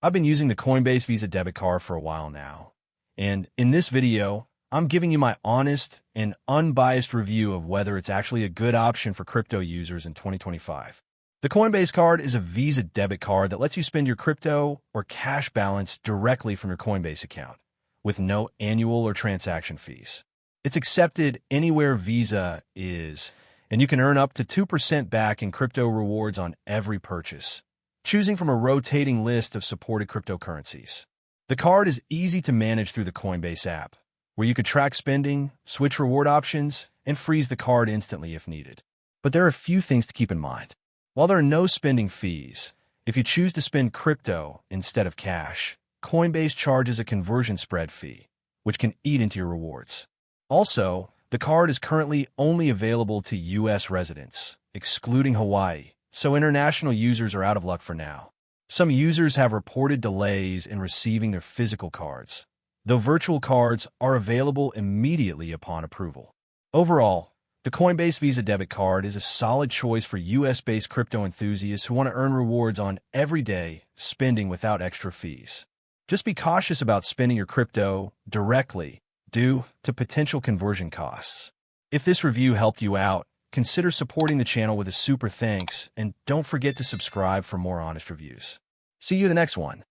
I've been using the Coinbase Visa debit card for a while now, and in this video, I'm giving you my honest and unbiased review of whether it's actually a good option for crypto users in 2025. The Coinbase card is a Visa debit card that lets you spend your crypto or cash balance directly from your Coinbase account, with no annual or transaction fees. It's accepted anywhere Visa is, and you can earn up to 2% back in crypto rewards on every purchase, choosing from a rotating list of supported cryptocurrencies. The card is easy to manage through the Coinbase app, where you could track spending, switch reward options, and freeze the card instantly if needed. But there are a few things to keep in mind. While there are no spending fees, if you choose to spend crypto instead of cash, Coinbase charges a conversion spread fee, which can eat into your rewards. Also, the card is currently only available to U.S. residents, excluding Hawaii, so international users are out of luck for now. Some users have reported delays in receiving their physical cards, though virtual cards are available immediately upon approval. Overall, the Coinbase Visa debit card is a solid choice for U.S.-based crypto enthusiasts who want to earn rewards on everyday spending without extra fees. Just be cautious about spending your crypto directly due to potential conversion costs. If this review helped you out, consider supporting the channel with a super thanks, and don't forget to subscribe for more honest reviews. See you in the next one.